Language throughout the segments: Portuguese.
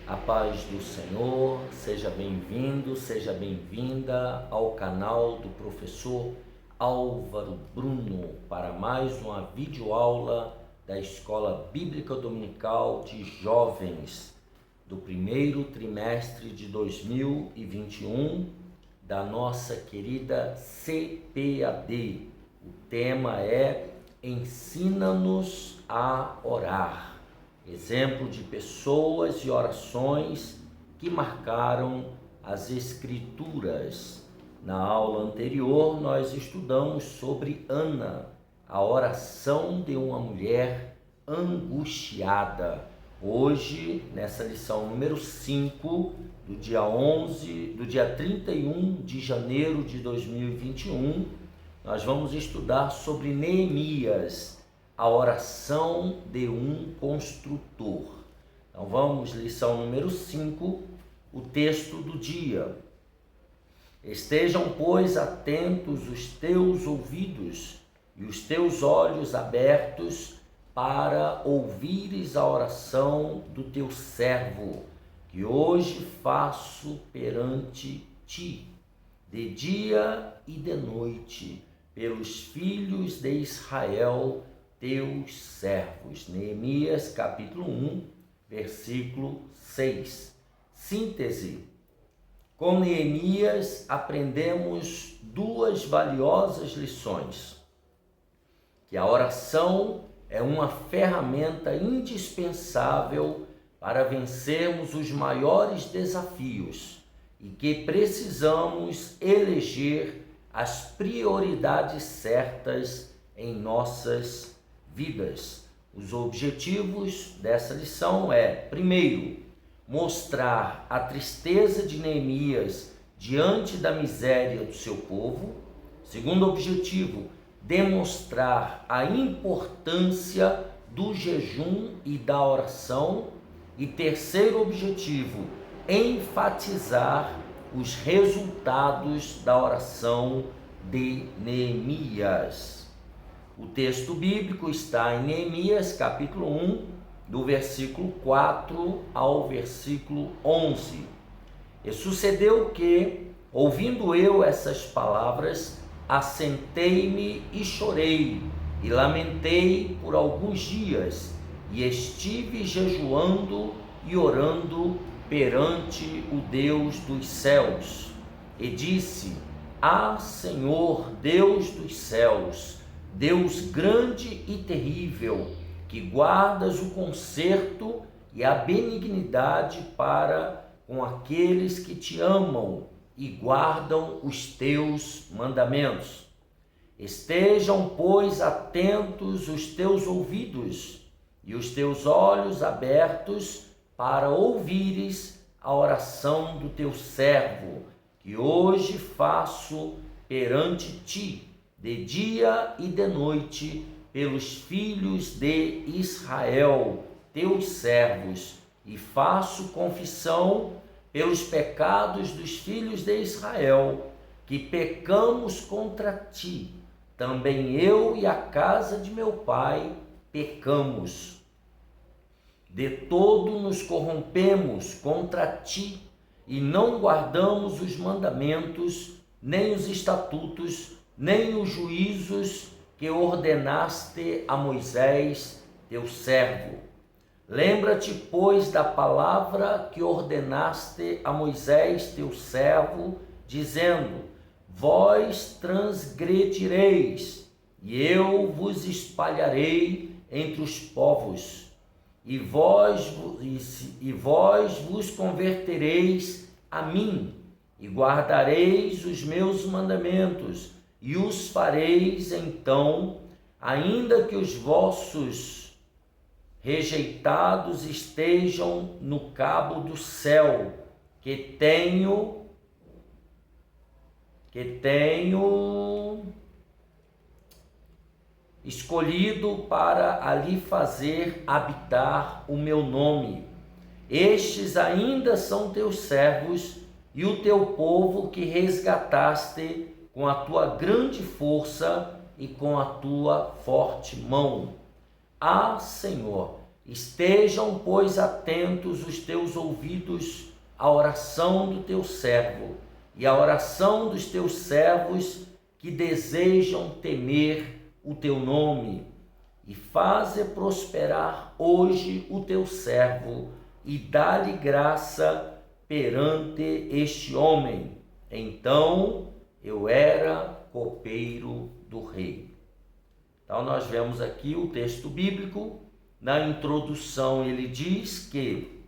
A paz do Senhor, seja bem-vindo, seja bem-vinda ao canal do professor Álvaro Bruno para mais uma videoaula da Escola Bíblica Dominical de Jovens do primeiro trimestre de 2021 da nossa querida CPAD. O tema é Ensina-nos a orar. Exemplo de pessoas e orações que marcaram as Escrituras. Na aula anterior, nós estudamos sobre Ana, a oração de uma mulher angustiada. Hoje, nessa lição número 5, do dia 31 de janeiro de 2021, nós vamos estudar sobre Neemias, a oração de um construtor. Então vamos, lição número 5, o texto do dia. Estejam, pois, atentos os teus ouvidos e os teus olhos abertos para ouvires a oração do teu servo, que hoje faço perante ti, de dia e de noite, pelos filhos de Israel, teus servos. Neemias capítulo 1, versículo 6. Síntese. Com Neemias aprendemos duas valiosas lições: que a oração é uma ferramenta indispensável para vencermos os maiores desafios e que precisamos eleger as prioridades certas em nossas vidas. Os objetivos dessa lição primeiro, mostrar a tristeza de Neemias diante da miséria do seu povo. Segundo objetivo, demonstrar a importância do jejum e da oração. E terceiro objetivo, enfatizar os resultados da oração de Neemias. O texto bíblico está em Neemias, capítulo 1, do versículo 4 ao versículo 11. E sucedeu que, ouvindo eu essas palavras, assentei-me e chorei, e lamentei por alguns dias, e estive jejuando e orando perante o Deus dos céus. E disse: Ah, Senhor, Deus dos céus, Deus grande e terrível, que guardas o conserto e a benignidade para com aqueles que te amam e guardam os teus mandamentos. Estejam, pois, atentos os teus ouvidos e os teus olhos abertos para ouvires a oração do teu servo, que hoje faço perante ti, de dia e de noite, pelos filhos de Israel, teus servos, e faço confissão pelos pecados dos filhos de Israel, que pecamos contra ti. Também eu e a casa de meu pai pecamos. De todo nos corrompemos contra ti, e não guardamos os mandamentos, nem os estatutos, nem os juízos que ordenaste a Moisés, teu servo. Lembra-te, pois, da palavra que ordenaste a Moisés, teu servo, dizendo: Vós transgredireis, e eu vos espalharei entre os povos, e vós vos convertereis a mim, e guardareis os meus mandamentos, e os fareis então, ainda que os vossos rejeitados estejam no cabo do céu, que tenho escolhido para ali fazer habitar o meu nome. Estes ainda são teus servos e o teu povo que resgataste com a tua grande força e com a tua forte mão. Ah, Senhor, Estejam, pois, atentos os teus ouvidos à oração do teu servo e à oração dos teus servos que desejam temer o teu nome, e faze prosperar hoje o teu servo, e dá-lhe graça perante este homem. Então eu era copeiro do rei. Então nós vemos aqui o texto bíblico. Na introdução ele diz que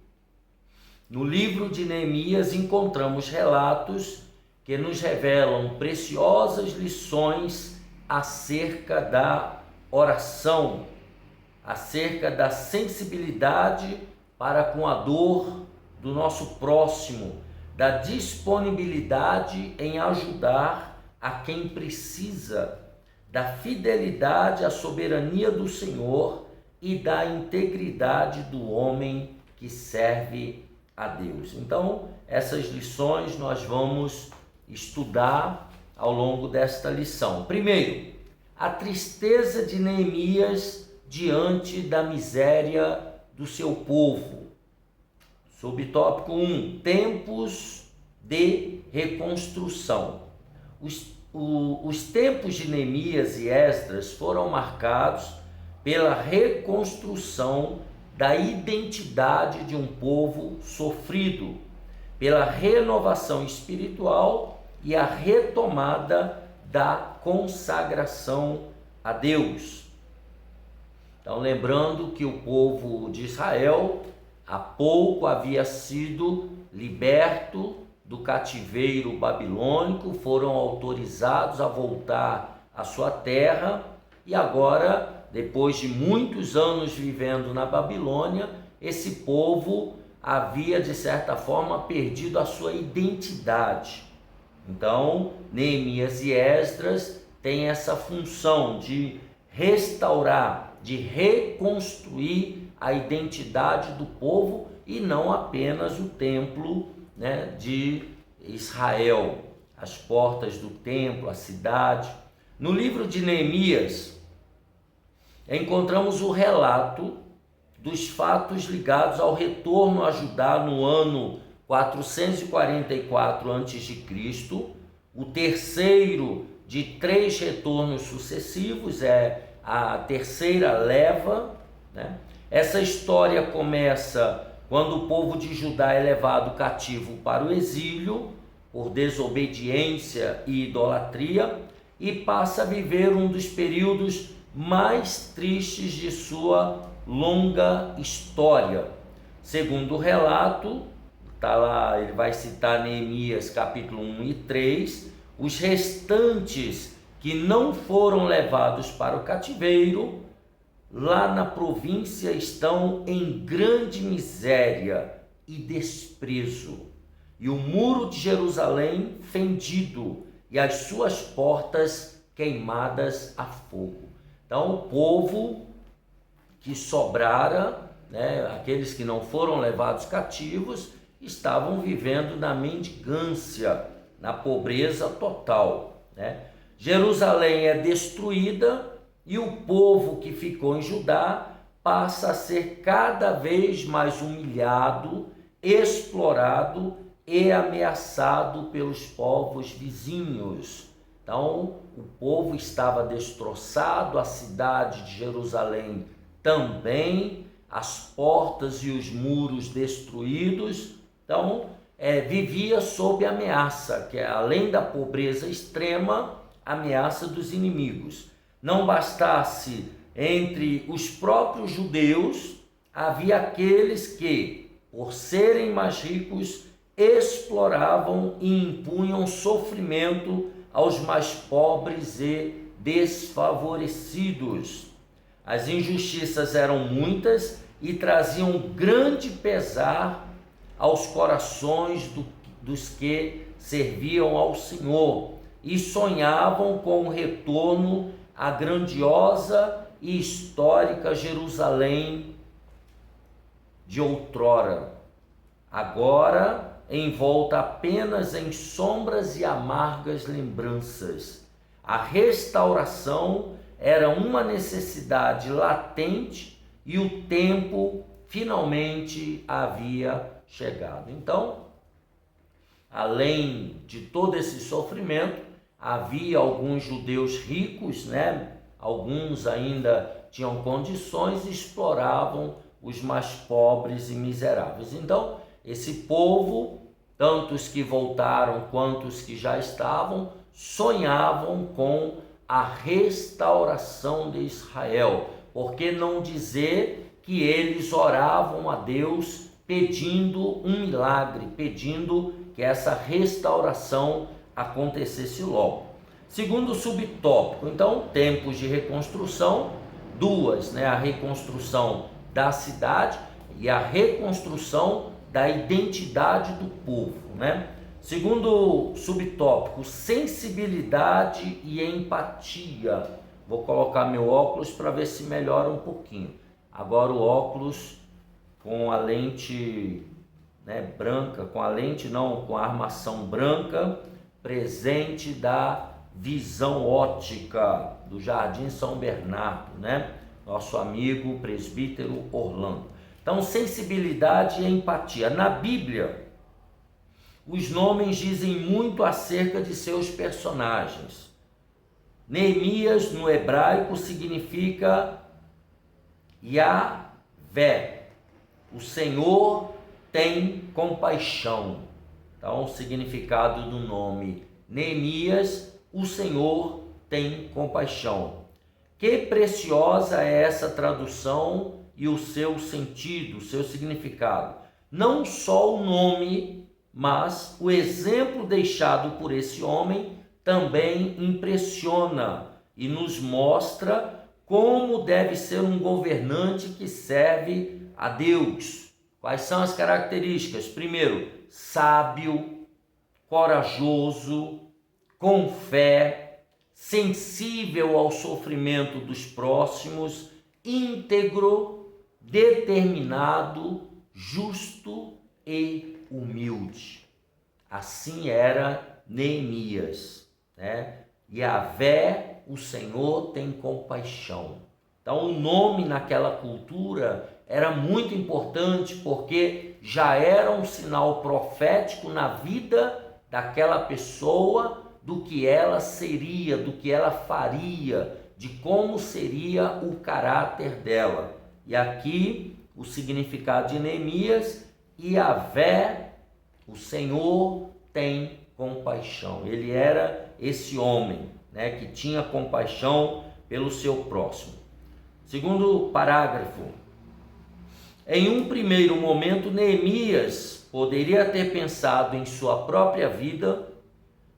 no livro de Neemias encontramos relatos que nos revelam preciosas lições acerca da oração, acerca da sensibilidade para com a dor do nosso próximo, da disponibilidade em ajudar a quem precisa, da fidelidade à soberania do Senhor e da integridade do homem que serve a Deus. Então, essas lições nós vamos estudar ao longo desta lição. Primeiro, a tristeza de Neemias diante da miséria do seu povo. Subtópico 1, tempos de reconstrução. Os tempos de Neemias e Esdras foram marcados pela reconstrução da identidade de um povo sofrido, pela renovação espiritual e a retomada da consagração a Deus. Então, lembrando que o povo de Israel há pouco havia sido liberto do cativeiro babilônico, foram autorizados a voltar à sua terra e agora, depois de muitos anos vivendo na Babilônia, esse povo havia, de certa forma, perdido a sua identidade. Então, Neemias e Esdras têm essa função de restaurar, de reconstruir a identidade do povo e não apenas o templo, de Israel, as portas do templo, a cidade. No livro de Neemias, encontramos o relato dos fatos ligados ao retorno a Judá no ano 444 a.C., o terceiro de 3 retornos sucessivos, é a terceira leva. Essa história começa quando o povo de Judá é levado cativo para o exílio por desobediência e idolatria e passa a viver um dos períodos mais tristes de sua longa história. Segundo o relato, está lá, ele vai citar Neemias capítulo 1 e 3, os restantes que não foram levados para o cativeiro, lá na província estão em grande miséria e desprezo, e o muro de Jerusalém fendido, e as suas portas queimadas a fogo. Então o povo que sobrara, aqueles que não foram levados cativos, estavam vivendo na mendigância, na pobreza total. Jerusalém é destruída e o povo que ficou em Judá passa a ser cada vez mais humilhado, explorado e ameaçado pelos povos vizinhos. Então, o povo estava destroçado, a cidade de Jerusalém também, as portas e os muros destruídos. Então, vivia sob ameaça, que é, além da pobreza extrema, a ameaça dos inimigos. Não bastasse entre os próprios judeus, havia aqueles que, por serem mais ricos, exploravam e impunham sofrimento aos mais pobres e desfavorecidos. As injustiças eram muitas e traziam grande pesar aos corações dos que serviam ao Senhor e sonhavam com o retorno à grandiosa e histórica Jerusalém de outrora, agora envolta apenas em sombras e amargas lembranças. A restauração era uma necessidade latente e o tempo finalmente havia chegado. Então, além de todo esse sofrimento, havia alguns judeus ricos, Alguns ainda tinham condições e exploravam os mais pobres e miseráveis. Então, esse povo, tanto os que voltaram quanto os que já estavam, sonhavam com a restauração de Israel. Por que não dizer que eles oravam a Deus pedindo um milagre, pedindo que essa restauração acontecesse logo? Segundo subtópico, então, tempos de reconstrução, duas, a reconstrução da cidade e a reconstrução da identidade do povo, Segundo subtópico, sensibilidade e empatia. Vou colocar meu óculos para ver se melhora um pouquinho. Agora o óculos com a lente branca, com a armação branca, presente da Visão Ótica do Jardim São Bernardo, Nosso amigo presbítero Orlando. Então, sensibilidade e empatia. Na Bíblia, os nomes dizem muito acerca de seus personagens. Neemias, no hebraico, significa Yahvé. O Senhor tem compaixão. Então, o significado do nome Neemias, o Senhor tem compaixão. Que preciosa é essa tradução e o seu sentido, o seu significado. Não só o nome, mas o exemplo deixado por esse homem também impressiona e nos mostra como deve ser um governante que serve a Deus. Quais são as características? Primeiro, sábio, corajoso, com fé, sensível ao sofrimento dos próximos, íntegro, determinado, justo e humilde. Assim era Neemias, Yahvé, o Senhor tem compaixão. Então, o nome naquela cultura era muito importante porque já era um sinal profético na vida daquela pessoa, do que ela seria, do que ela faria, de como seria o caráter dela. E aqui o significado de Neemias: Yahvé, o Senhor tem compaixão. Ele era esse homem, que tinha compaixão pelo seu próximo. Segundo parágrafo, em um primeiro momento, Neemias poderia ter pensado em sua própria vida,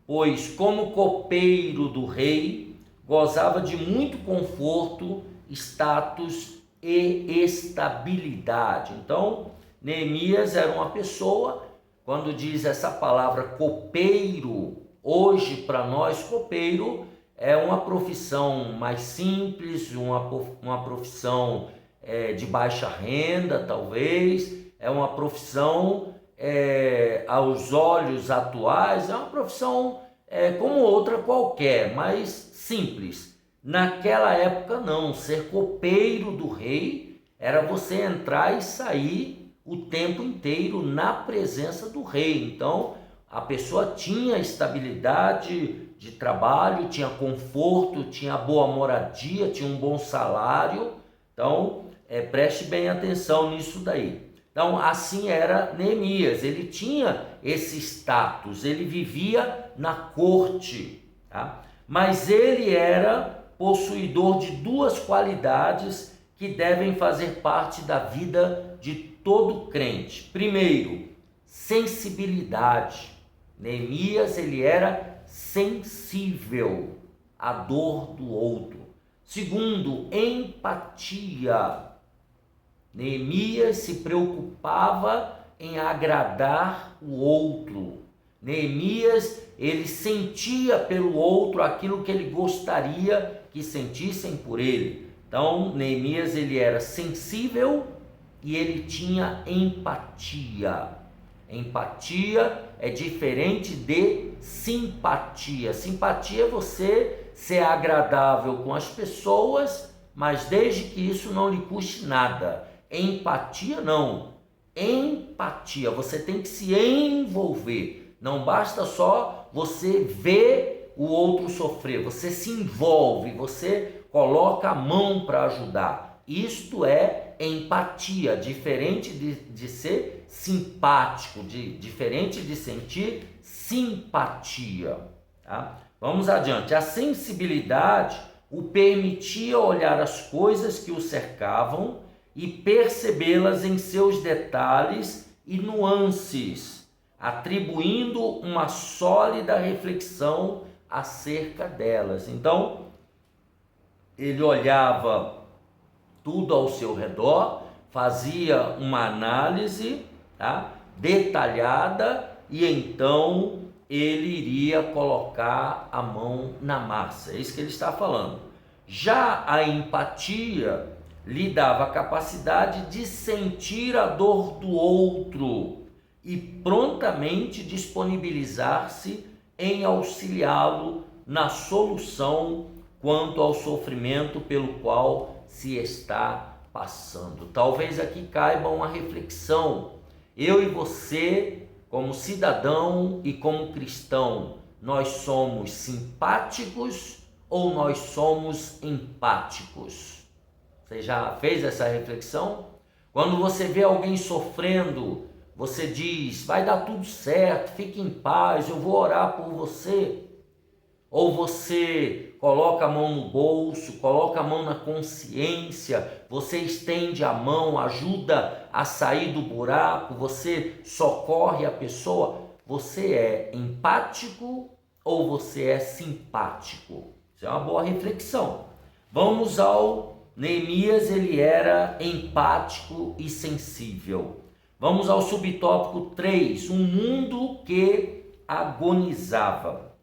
pois, como copeiro do rei, gozava de muito conforto, status e estabilidade. Então, Neemias era uma pessoa, quando diz essa palavra copeiro, hoje para nós copeiro é uma profissão mais simples, uma profissão de baixa renda, talvez, é uma profissão aos olhos atuais, é uma profissão como outra qualquer, mais simples. Naquela época não, ser copeiro do rei era você entrar e sair o tempo inteiro na presença do rei. Então a pessoa tinha estabilidade de trabalho, tinha conforto, tinha boa moradia, tinha um bom salário. Então preste bem atenção nisso daí. Então, assim era Neemias, ele tinha esse status, ele vivia na corte, Mas ele era possuidor de duas qualidades que devem fazer parte da vida de todo crente. Primeiro, sensibilidade. Neemias, ele era sensível à dor do outro. Segundo, empatia. Neemias se preocupava em agradar o outro. Neemias, ele sentia pelo outro aquilo que ele gostaria que sentissem por ele. Então, Neemias, ele era sensível e ele tinha empatia. Empatia é diferente de simpatia. Simpatia é você ser agradável com as pessoas mas desde que isso não lhe custe nada. Empatia não, empatia, você tem que se envolver, não basta só você ver o outro sofrer, você se envolve, você coloca a mão para ajudar. Isto é empatia, diferente de ser simpático, diferente de sentir simpatia. Tá? Vamos adiante. A sensibilidade o permitia olhar as coisas que o cercavam e percebê-las em seus detalhes e nuances, atribuindo uma sólida reflexão acerca delas. Então, ele olhava tudo ao seu redor, fazia uma análise, tá, detalhada, e então ele iria colocar a mão na massa. É isso que ele está falando. Já a empatia lhe dava a capacidade de sentir a dor do outro e prontamente disponibilizar-se em auxiliá-lo na solução quanto ao sofrimento pelo qual se está passando. Talvez aqui caiba uma reflexão. Eu e você, como cidadão e como cristão, nós somos simpáticos ou nós somos empáticos? Você já fez essa reflexão? Quando você vê alguém sofrendo, você diz, vai dar tudo certo, fique em paz, eu vou orar por você. Ou você coloca a mão no bolso, coloca a mão na consciência, você estende a mão, ajuda a sair do buraco, você socorre a pessoa. Você é empático ou você é simpático? Isso é uma boa reflexão. Vamos ao Neemias, ele era empático e sensível. Vamos ao subtópico 3, um mundo que agonizava.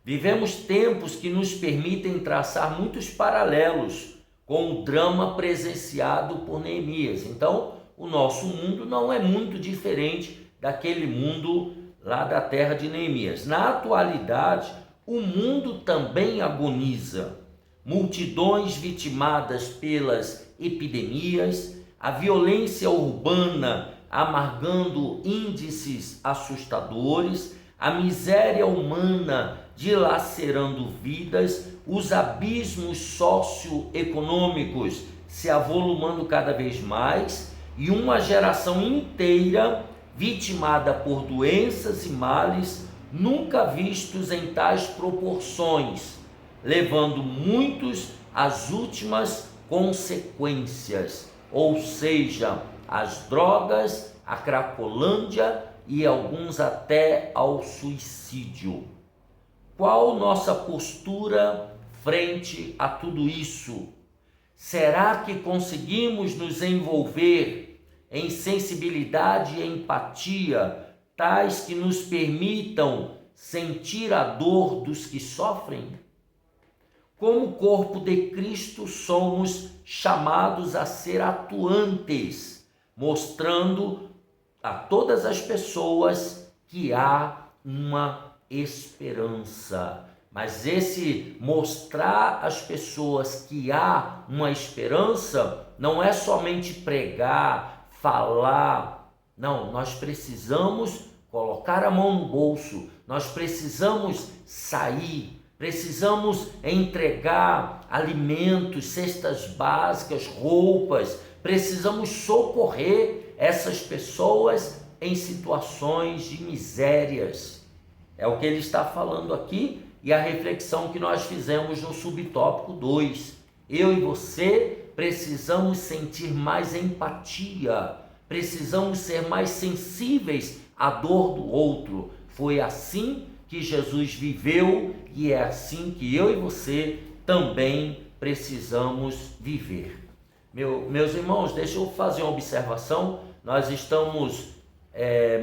Vivemos tempos que nos permitem traçar muitos paralelos com o drama presenciado por Neemias. Então, o nosso mundo não é muito diferente daquele mundo lá da terra de Neemias. Na atualidade, o mundo também agoniza. Multidões vitimadas pelas epidemias, a violência urbana amargando índices assustadores, a miséria humana dilacerando vidas, os abismos socioeconômicos se avolumando cada vez mais e uma geração inteira vitimada por doenças e males nunca vistos em tais proporções, levando muitos às últimas consequências, ou seja, as drogas, a cracolândia e alguns até ao suicídio. Qual nossa postura frente a tudo isso? Será que conseguimos nos envolver em sensibilidade e empatia, tais que nos permitam sentir a dor dos que sofrem? Como corpo de Cristo, somos chamados a ser atuantes, mostrando a todas as pessoas que há uma esperança. Mas esse mostrar às pessoas que há uma esperança não é somente pregar, falar. Não, nós precisamos colocar a mão no bolso, nós precisamos sair, precisamos entregar alimentos, cestas básicas, roupas, precisamos socorrer essas pessoas em situações de misérias. É o que ele está falando aqui e a reflexão que nós fizemos no subtópico 2. Eu e você precisamos sentir mais empatia, precisamos ser mais sensíveis à dor do outro. Foi assim que Jesus viveu e é assim que eu e você também precisamos viver. Meus irmãos, deixa eu fazer uma observação. Nós estamos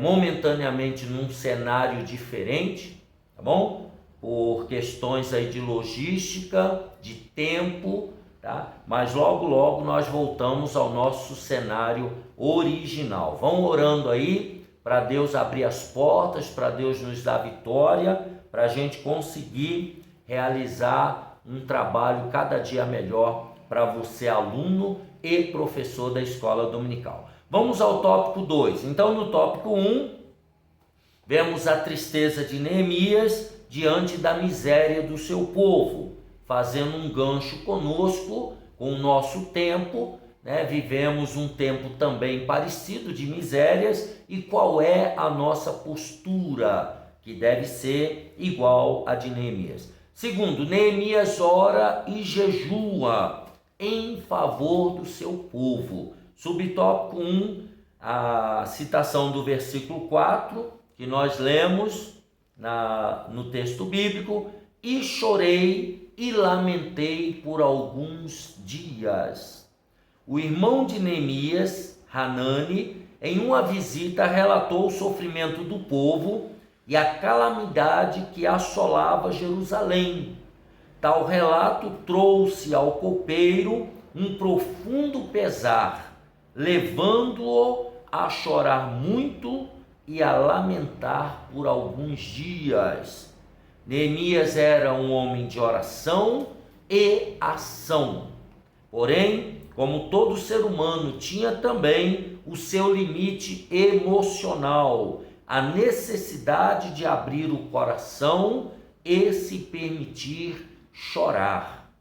momentaneamente num cenário diferente, tá bom? Por questões aí de logística, de tempo, tá? Mas logo nós voltamos ao nosso cenário original. Vão orando aí para Deus abrir as portas, para Deus nos dar vitória, para a gente conseguir realizar um trabalho cada dia melhor para você, aluno e professor da escola dominical. Vamos ao tópico 2. Então, no tópico 1, vemos a tristeza de Neemias diante da miséria do seu povo, fazendo um gancho conosco, com o nosso tempo, né? Vivemos um tempo também parecido de misérias, e qual é a nossa postura, que deve ser igual a de Neemias. Segundo, Neemias ora e jejua em favor do seu povo. Subtópico 1, a citação do versículo 4, que nós lemos no texto bíblico: e chorei e lamentei por alguns dias. O irmão de Neemias, Hanani, em uma visita relatou o sofrimento do povo e a calamidade que assolava Jerusalém. Tal relato trouxe ao copeiro um profundo pesar, levando-o a chorar muito e a lamentar por alguns dias. Neemias era um homem de oração e ação. Porém, como todo ser humano, tinha também o seu limite emocional, a necessidade de abrir o coração e se permitir chorar.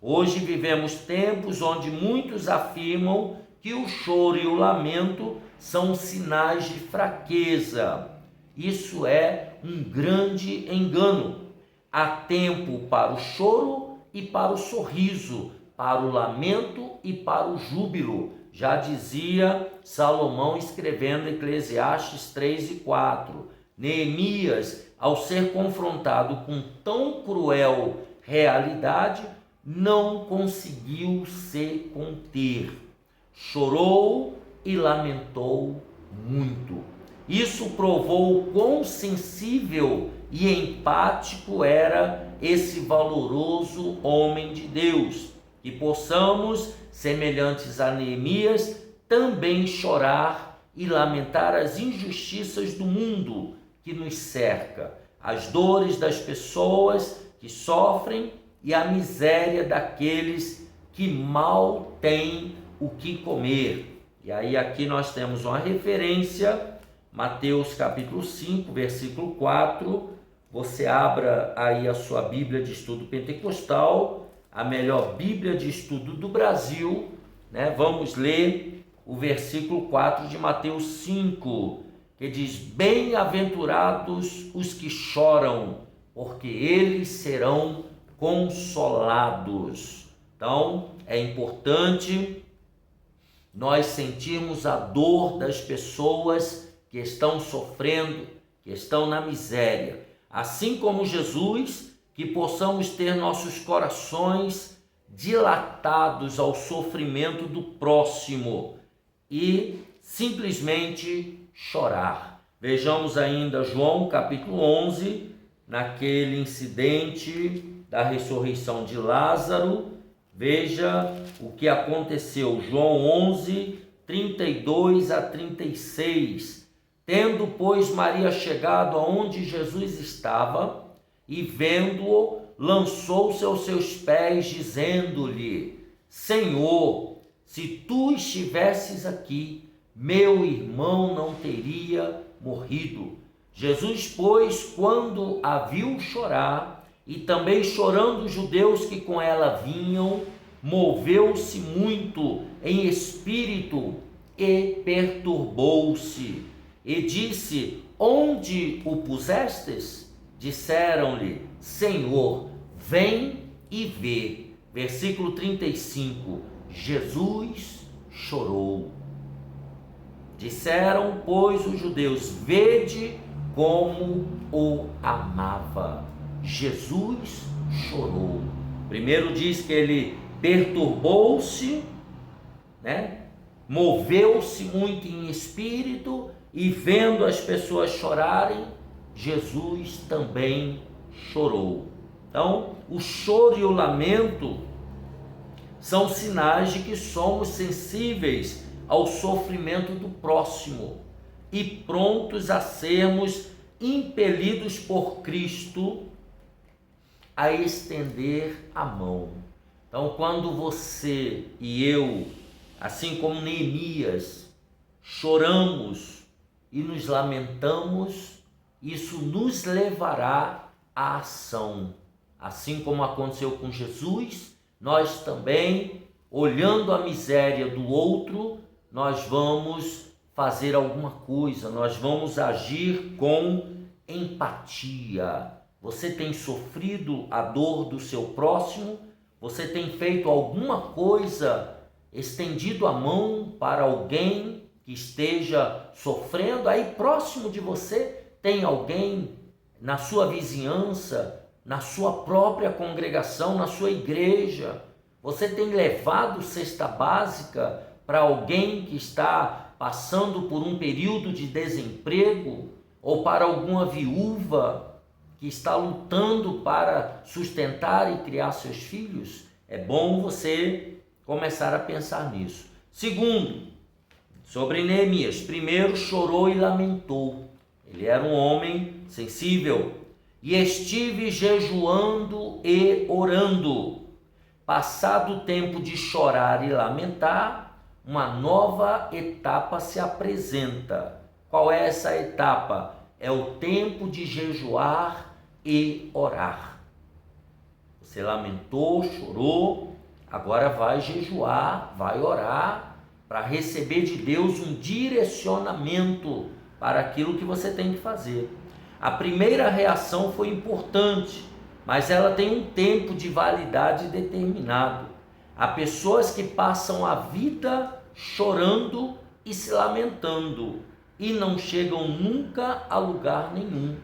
Hoje vivemos tempos onde muitos afirmam que o choro e o lamento são sinais de fraqueza. Isso é um grande engano. Há tempo para o choro e para o sorriso, para o lamento e para o júbilo. Já dizia Salomão escrevendo Eclesiastes 3 e 4. Neemias, ao ser confrontado com tão cruel realidade, não conseguiu se conter. Chorou e lamentou muito. Isso provou o quão sensível e empático era esse valoroso homem de Deus. Que possamos, semelhantes a Neemias, também chorar e lamentar as injustiças do mundo que nos cerca, as dores das pessoas que sofrem e a miséria daqueles que mal têm o que comer. E aí aqui nós temos uma referência, Mateus capítulo 5, versículo 4. Você abra aí a sua Bíblia de Estudo Pentecostal, a melhor Bíblia de estudo do Brasil, né? Vamos ler o versículo 4 de Mateus 5, que diz: bem-aventurados os que choram, porque eles serão consolados. Então, é importante nós sentirmos a dor das pessoas que estão sofrendo, que estão na miséria. Assim como Jesus, que possamos ter nossos corações dilatados ao sofrimento do próximo e simplesmente chorar. Vejamos ainda João capítulo 11, naquele incidente da ressurreição de Lázaro. Veja o que aconteceu. João 11, 32 a 36. Tendo, pois, Maria chegado aonde Jesus estava, e vendo-o, lançou-se aos seus pés, dizendo-lhe: Senhor, se tu estivesses aqui, meu irmão não teria morrido. Jesus, pois, quando a viu chorar, e também chorando os judeus que com ela vinham, moveu-se muito em espírito e perturbou-se, e disse: onde o pusestes? Disseram-lhe: Senhor, vem e vê. Versículo 35. Jesus chorou. Disseram, pois, os judeus: vede como o amava. Jesus chorou. Primeiro diz que ele perturbou-se, né? Moveu-se muito em espírito, e vendo as pessoas chorarem, Jesus também chorou. Então, o choro e o lamento são sinais de que somos sensíveis ao sofrimento do próximo e prontos a sermos impelidos por Cristo a estender a mão. Então, quando você e eu, assim como Neemias, choramos e nos lamentamos, isso nos levará à ação. Assim como aconteceu com Jesus, nós também, olhando a miséria do outro, nós vamos fazer alguma coisa, nós vamos agir com empatia. Você tem sofrido a dor do seu próximo? Você tem feito alguma coisa, estendido a mão para alguém que esteja sofrendo? Aí próximo de você tem alguém na sua vizinhança, na sua própria congregação, na sua igreja. Você tem levado cesta básica para alguém que está passando por um período de desemprego, ou para alguma viúva que está lutando para sustentar e criar seus filhos? É bom você começar a pensar nisso. Segundo, sobre Neemias, primeiro chorou e lamentou. Ele era um homem sensível. E estive jejuando e orando. Passado o tempo de chorar e lamentar, uma nova etapa se apresenta. Qual é essa etapa? É o tempo de jejuar e orar. Você lamentou, chorou, agora vai jejuar, vai orar para receber de Deus um direcionamento para aquilo que você tem que fazer. A primeira reação foi importante, mas ela tem um tempo de validade determinado. Há pessoas que passam a vida chorando e se lamentando e não chegam nunca a lugar nenhum.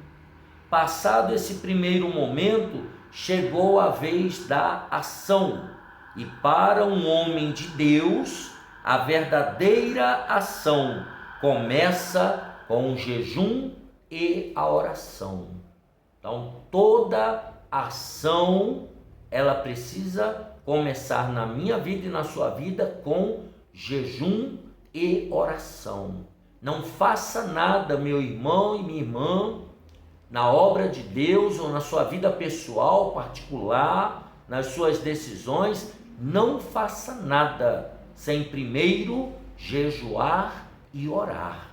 Passado esse primeiro momento, chegou a vez da ação. E para um homem de Deus, a verdadeira ação começa com o jejum e a oração. Então, toda ação, ela precisa começar na minha vida e na sua vida com jejum e oração. Não faça nada, meu irmão e minha irmã, na obra de Deus ou na sua vida pessoal, particular, nas suas decisões, não faça nada sem primeiro jejuar e orar,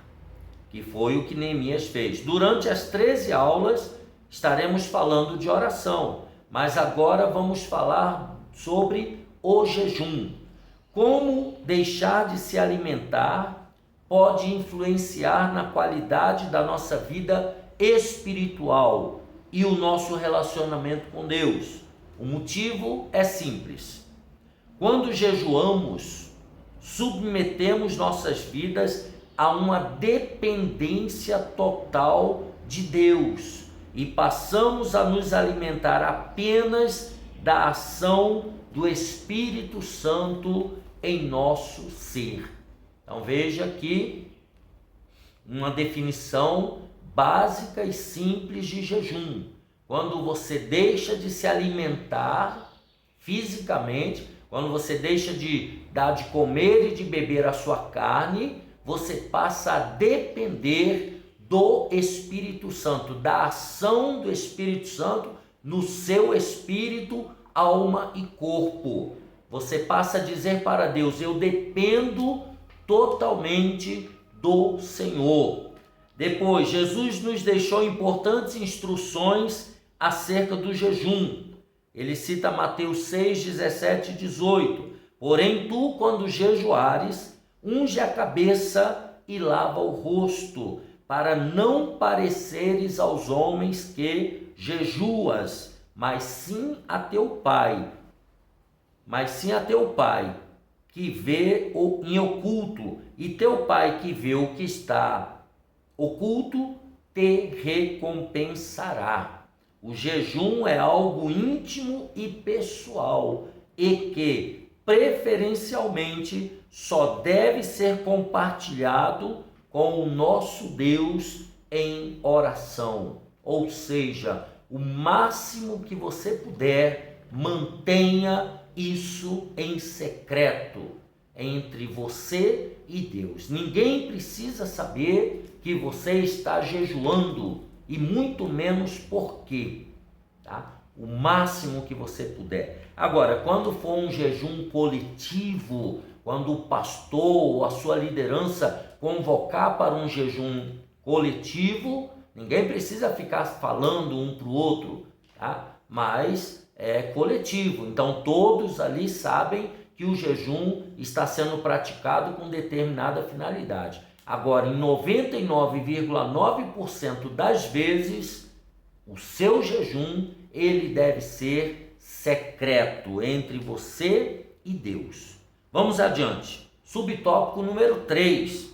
que foi o que Neemias fez. Durante as 13 aulas estaremos falando de oração, mas agora vamos falar sobre o jejum. Como deixar de se alimentar pode influenciar na qualidade da nossa vida espiritual e o nosso relacionamento com Deus. O motivo é simples. Quando jejuamos, submetemos nossas vidas a uma dependência total de Deus e passamos a nos alimentar apenas da ação do Espírito Santo em nosso ser. Então veja aqui uma definição básica e simples de jejum. Quando você deixa de se alimentar fisicamente, quando você deixa de dar de comer e de beber a sua carne, você passa a depender do Espírito Santo, da ação do Espírito Santo no seu espírito, alma e corpo. Você passa a dizer para Deus: eu dependo totalmente do Senhor. Depois, Jesus nos deixou importantes instruções acerca do jejum. Ele cita Mateus 6, 17 e 18. Porém, tu, quando jejuares, unge a cabeça e lava o rosto, para não pareceres aos homens que jejuas, mas sim a teu Pai. Que vê em oculto, e teu Pai que vê o que está oculto te recompensará. O jejum é algo íntimo e pessoal e que preferencialmente só deve ser compartilhado com o nosso Deus em oração. Ou seja, o máximo que você puder, mantenha isso em secreto entre você e Deus. Ninguém precisa saber que você está jejuando e muito menos por quê, tá? O máximo que você puder. Agora, quando for um jejum coletivo, quando o pastor ou a sua liderança convocar para um jejum coletivo, ninguém precisa ficar falando um para o outro, tá? Mas é coletivo, então todos ali sabem que o jejum está sendo praticado com determinada finalidade. Agora, em 99,9% das vezes, o seu jejum, ele deve ser secreto entre você e Deus. Vamos adiante. Subtópico número 3.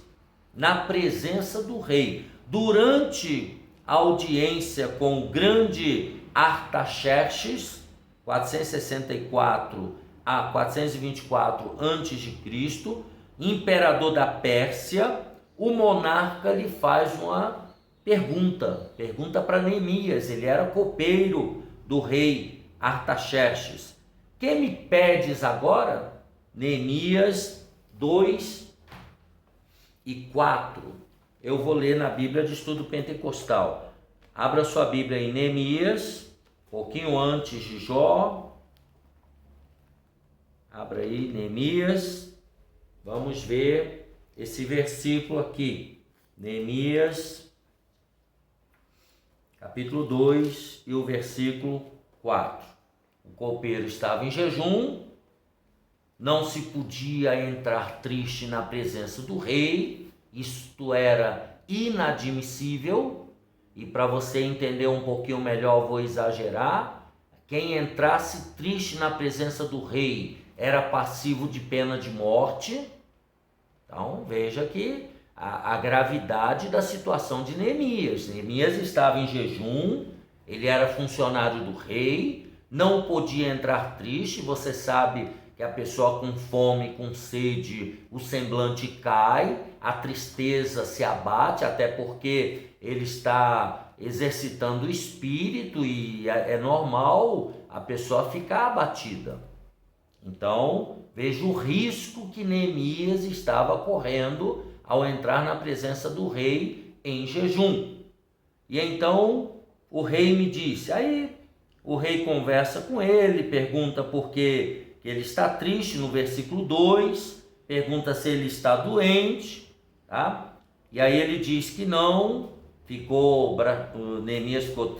Na presença do rei. Durante a audiência com o grande Artaxerxes, 464 a 424 a.C., imperador da Pérsia, o monarca lhe faz uma pergunta para Neemias. Ele era copeiro do rei Artaxerxes. Que me pedes agora? Neemias 2 e 4. Eu vou ler na Bíblia de Estudo Pentecostal. Abra sua Bíblia em Neemias, pouquinho antes de Jó. Abra aí Neemias. Vamos ver esse versículo aqui. Neemias, capítulo 2 e o versículo 4. O copeiro estava em jejum, não se podia entrar triste na presença do rei, isto era inadmissível, e para você entender um pouquinho melhor, vou exagerar. Quem entrasse triste na presença do rei era passivo de pena de morte. Então veja que a gravidade da situação de Neemias. Neemias estava em jejum, ele era funcionário do rei, não podia entrar triste. Você sabe que a pessoa com fome, com sede, o semblante cai, a tristeza se abate, até porque ele está exercitando o espírito e é normal a pessoa ficar abatida. Então, veja o risco que Neemias estava correndo ao entrar na presença do rei em jejum. E então o rei me disse, aí o rei conversa com ele, pergunta por que ele está triste no versículo 2, pergunta se ele está doente, tá? E aí ele diz que não, Neemias ficou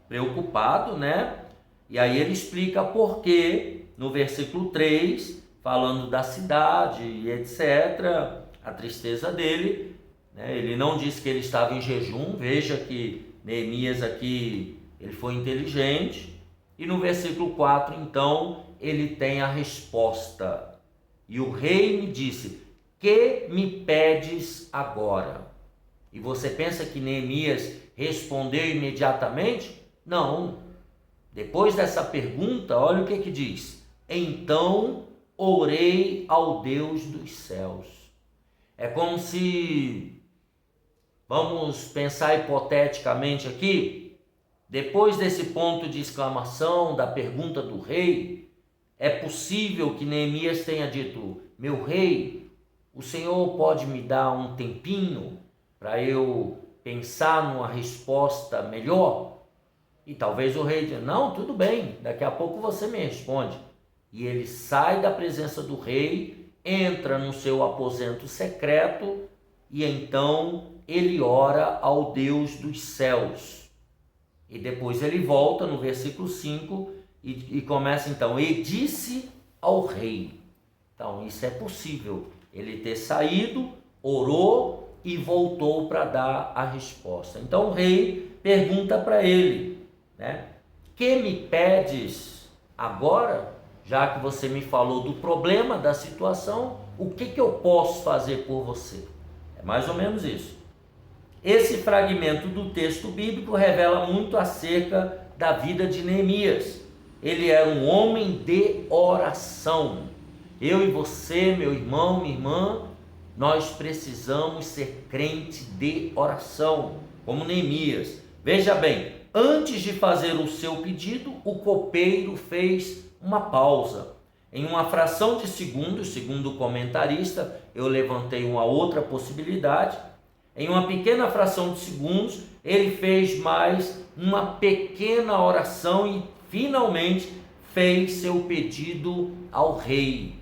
preocupado, né? E aí ele explica por quê, no versículo 3, falando da cidade e etc., a tristeza dele, né? Ele não disse que ele estava em jejum. Veja que Neemias aqui, ele foi inteligente. E no versículo 4, então, ele tem a resposta. E o rei me disse, que me pedes agora? E você pensa que Neemias respondeu imediatamente? Não. Depois dessa pergunta, olha o que diz. Então orei ao Deus dos céus. É como se, vamos pensar hipoteticamente aqui, depois desse ponto de exclamação da pergunta do rei, é possível que Neemias tenha dito, meu rei, o Senhor pode me dar um tempinho para eu pensar numa resposta melhor? E talvez o rei diga, não, tudo bem, daqui a pouco você me responde. E ele sai da presença do rei, entra no seu aposento secreto e então ele ora ao Deus dos céus. E depois ele volta no versículo 5 e começa então, e disse ao rei. Então isso é possível, ele ter saído, orou e voltou para dar a resposta. Então o rei pergunta para ele, né? Que me pedes agora? Já que você me falou do problema, da situação, o que eu posso fazer por você? É mais ou menos isso. Esse fragmento do texto bíblico revela muito acerca da vida de Neemias. Ele era um homem de oração. Eu e você, meu irmão, minha irmã, nós precisamos ser crente de oração, como Neemias. Veja bem, antes de fazer o seu pedido, o copeiro fez uma pausa. Em uma fração de segundos, segundo o comentarista, eu levantei uma outra possibilidade. Em uma pequena fração de segundos, ele fez mais uma pequena oração e finalmente fez seu pedido ao rei.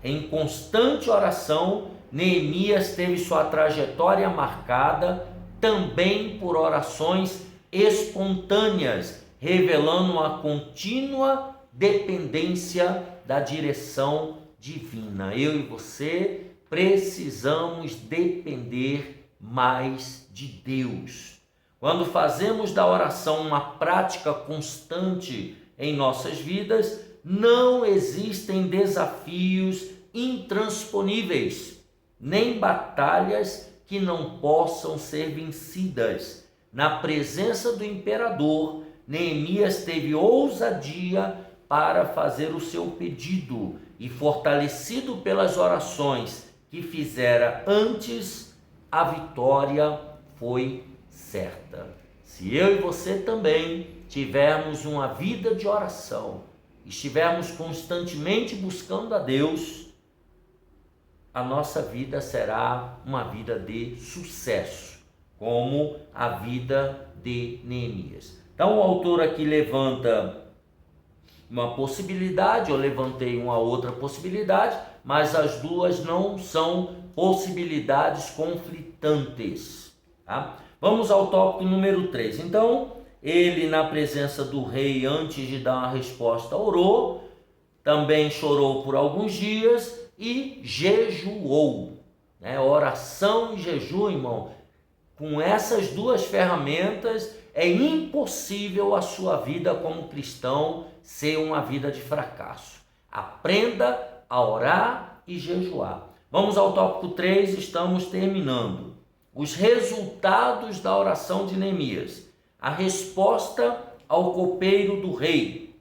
Em constante oração, Neemias teve sua trajetória marcada também por orações espontâneas, revelando uma contínua dependência da direção divina. Eu e você precisamos depender mais de Deus. Quando fazemos da oração uma prática constante em nossas vidas, não existem desafios intransponíveis, nem batalhas que não possam ser vencidas. Na presença do imperador, Neemias teve ousadia para fazer o seu pedido e, fortalecido pelas orações que fizera antes, a vitória foi certa. Se eu e você também tivermos uma vida de oração, estivermos constantemente buscando a Deus, a nossa vida será uma vida de sucesso, como a vida de Neemias. Então o autor aqui levanta uma possibilidade, eu levantei uma outra possibilidade, mas as duas não são possibilidades conflitantes, tá? Vamos ao tópico número 3. Então, ele, na presença do rei, antes de dar uma resposta, orou, também chorou por alguns dias e jejuou, né? Oração e jejum, irmão, com essas duas ferramentas é impossível a sua vida como cristão ser uma vida de fracasso. Aprenda a orar e jejuar. Vamos ao tópico 3, estamos terminando. Os resultados da oração de Neemias. A resposta ao copeiro do rei.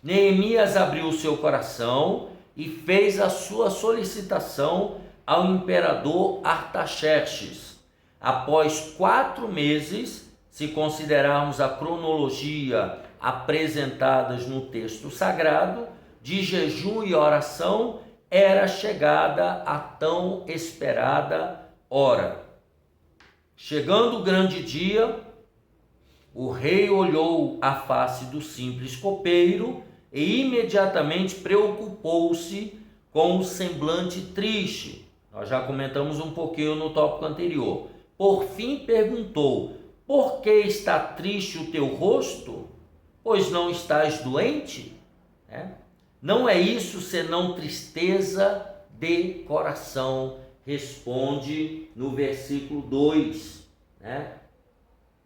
Neemias abriu seu coração e fez a sua solicitação ao imperador Artaxerxes. Após 4 meses, se considerarmos a cronologia apresentadas no texto sagrado, de jejum e oração, era chegada a tão esperada hora. Chegando o grande dia, o rei olhou a face do simples copeiro e imediatamente preocupou-se com o semblante triste. Nós já comentamos um pouquinho no tópico anterior. Por fim perguntou: por que está triste o teu rosto? Pois não estás doente? Não é isso senão tristeza de coração, responde no versículo 2.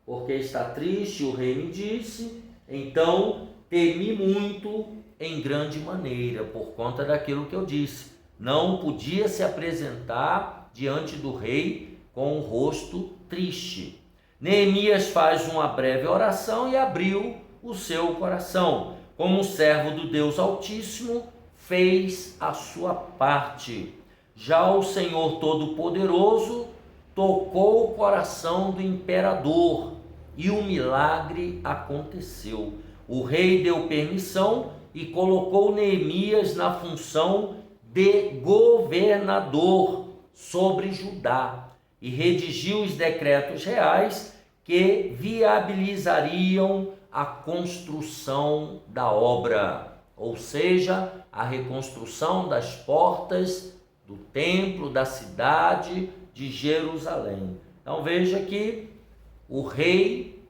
Porque está triste, o rei me disse, então temi muito em grande maneira, por conta daquilo que eu disse. Não podia se apresentar diante do rei com o rosto triste. Neemias faz uma breve oração e abriu o seu coração. Como servo do Deus Altíssimo, fez a sua parte. Já o Senhor Todo-Poderoso tocou o coração do imperador e o milagre aconteceu. O rei deu permissão e colocou Neemias na função de governador sobre Judá e redigiu os decretos reais que viabilizariam a construção da obra, ou seja, a reconstrução das portas do templo, da cidade de Jerusalém. Então veja que o rei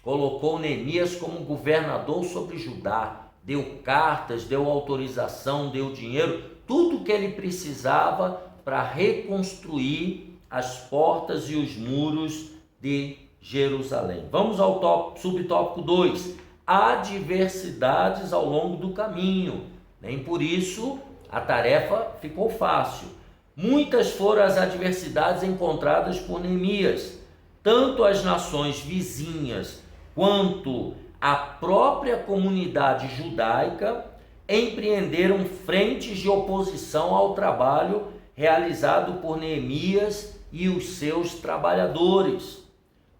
colocou Neemias como governador sobre Judá, deu cartas, deu autorização, deu dinheiro, tudo o que ele precisava para reconstruir as portas e os muros de Jerusalém. Vamos ao subtópico 2. Adversidades ao longo do caminho. Nem por isso a tarefa ficou fácil. Muitas foram as adversidades encontradas por Neemias. Tanto as nações vizinhas quanto a própria comunidade judaica empreenderam frentes de oposição ao trabalho realizado por Neemias e os seus trabalhadores.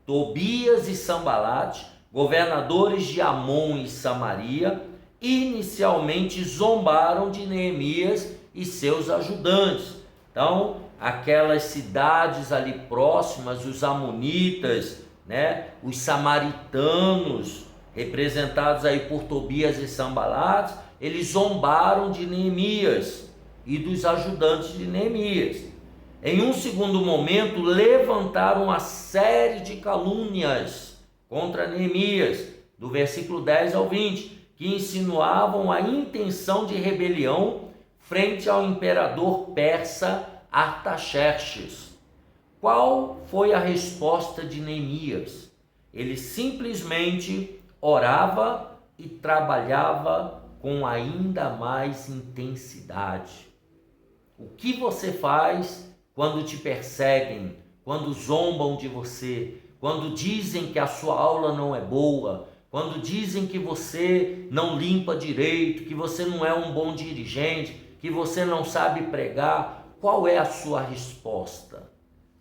Tobias e Sambalate, governadores de Amon e Samaria, inicialmente zombaram de Neemias e seus ajudantes. Então, aquelas cidades ali próximas, os amonitas, os samaritanos, representados aí por Tobias e Sanbalate, eles zombaram de Neemias e dos ajudantes de Neemias. Em um segundo momento, levantaram uma série de calúnias contra Neemias, do versículo 10 ao 20, que insinuavam a intenção de rebelião frente ao imperador persa Artaxerxes. Qual foi a resposta de Neemias? Ele simplesmente orava e trabalhava com ainda mais intensidade. O que você faz quando te perseguem, quando zombam de você, quando dizem que a sua aula não é boa, quando dizem que você não limpa direito, que você não é um bom dirigente, que você não sabe pregar? Qual é a sua resposta?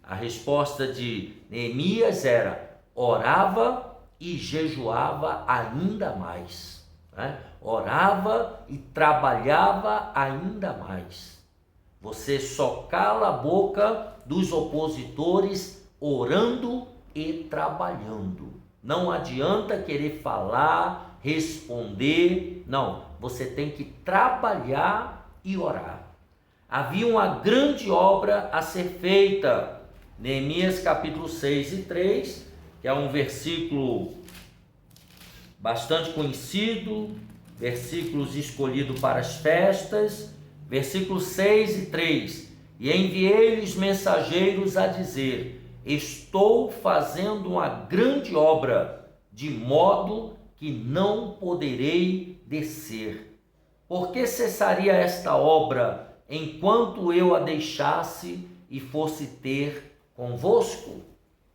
A resposta de Neemias era: orava e jejuava ainda mais, né? Orava e trabalhava ainda mais. Você só cala a boca dos opositores orando e trabalhando. Não adianta querer falar, responder, não. Você tem que trabalhar e orar. Havia uma grande obra a ser feita. Neemias capítulo 6 e 3, que é um versículo bastante conhecido, versículos escolhidos para as festas, versículos 6 e 3. E enviei-lhes mensageiros a dizer: estou fazendo uma grande obra, de modo que não poderei descer. Por que cessaria esta obra enquanto eu a deixasse e fosse ter convosco?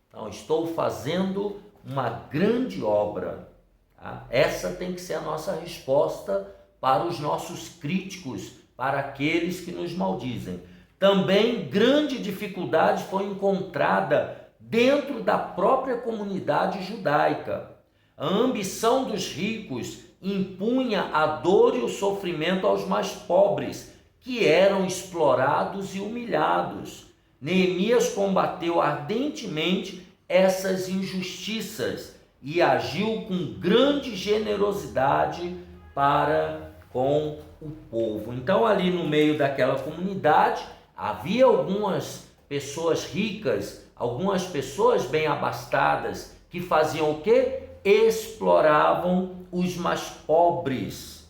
Então, estou fazendo uma grande obra. Tá? Essa tem que ser a nossa resposta para os nossos críticos, para aqueles que nos maldizem. Também grande dificuldade foi encontrada dentro da própria comunidade judaica. A ambição dos ricos impunha a dor e o sofrimento aos mais pobres, que eram explorados e humilhados. Neemias combateu ardentemente essas injustiças e agiu com grande generosidade para com o povo. Então, ali no meio daquela comunidade, havia algumas pessoas ricas, algumas pessoas bem abastadas, que faziam o quê? Exploravam os mais pobres,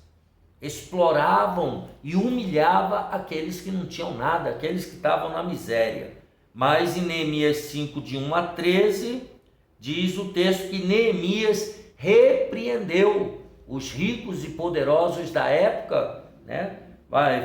exploravam e humilhavam aqueles que não tinham nada, aqueles que estavam na miséria. Mas em Neemias 5, de 1 a 13, diz o texto que Neemias repreendeu os ricos e poderosos da época, né?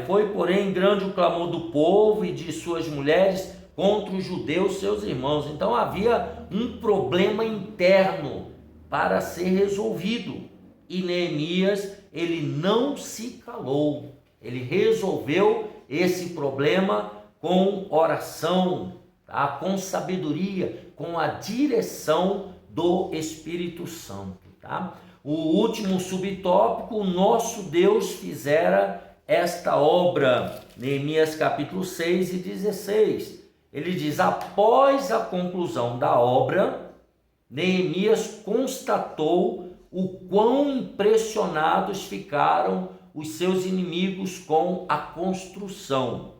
Foi, porém, grande o clamor do povo e de suas mulheres contra os judeus, seus irmãos. Então havia um problema interno para ser resolvido. E Neemias, ele não se calou. Ele resolveu esse problema com oração, tá? Com sabedoria, com a direção do Espírito Santo, tá? O último subtópico: o nosso Deus fizera esta obra. Neemias capítulo 6 e 16. Ele diz: após a conclusão da obra, Neemias constatou o quão impressionados ficaram os seus inimigos com a construção.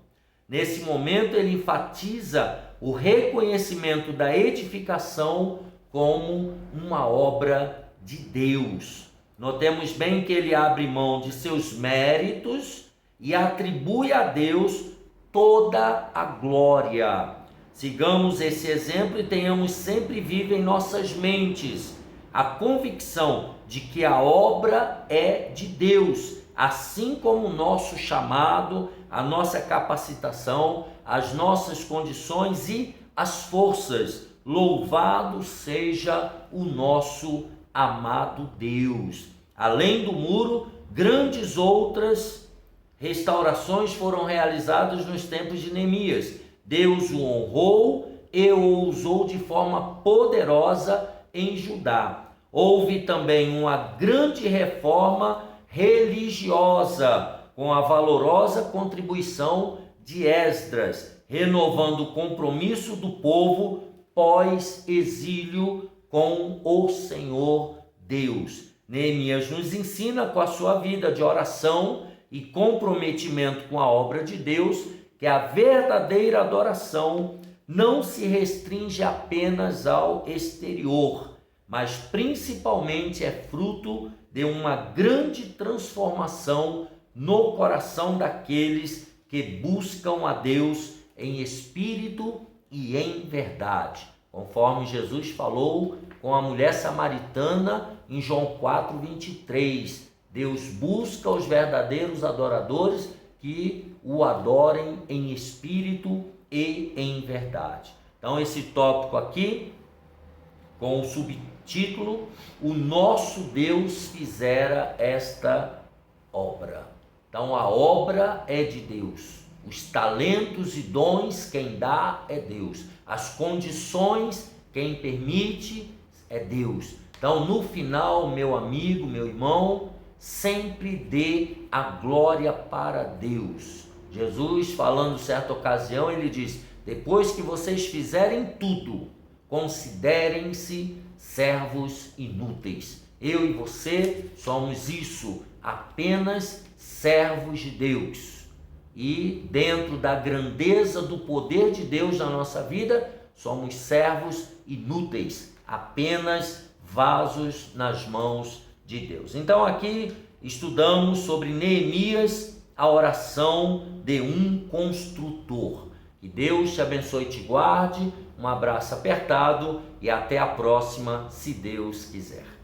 Nesse momento, ele enfatiza o reconhecimento da edificação como uma obra de Deus. Notemos bem que ele abre mão de seus méritos e atribui a Deus toda a glória. Sigamos esse exemplo e tenhamos sempre vivo em nossas mentes a convicção de que a obra é de Deus, assim como o nosso chamado, a nossa capacitação, as nossas condições e as forças. Louvado seja o nosso amado Deus. Além do muro, grandes outras restaurações foram realizadas nos tempos de Neemias. Deus o honrou e o usou de forma poderosa em Judá. Houve também uma grande reforma religiosa, com a valorosa contribuição de Esdras, renovando o compromisso do povo pós-exílio com o Senhor Deus. Neemias nos ensina com a sua vida de oração e comprometimento com a obra de Deus que a verdadeira adoração não se restringe apenas ao exterior, mas principalmente é fruto de uma grande transformação no coração daqueles que buscam a Deus em espírito e em verdade, conforme Jesus falou com a mulher samaritana em João 4:23. Deus busca os verdadeiros adoradores que o adorem em espírito e em verdade. Então esse tópico aqui, com o subtítulo, o nosso Deus fizera esta obra. Então a obra é de Deus, os talentos e dons quem dá é Deus, as condições quem permite é Deus. Então no final, meu amigo, meu irmão, sempre dê a glória para Deus. Jesus, falando certa ocasião, ele diz: depois que vocês fizerem tudo, considerem-se servos inúteis. Eu e você somos isso, apenas servos de Deus. E dentro da grandeza do poder de Deus na nossa vida, somos servos inúteis, apenas vasos nas mãos de Deus. Então aqui estudamos sobre Neemias, a oração de um construtor. Que Deus te abençoe e te guarde. Um abraço apertado e até a próxima, se Deus quiser.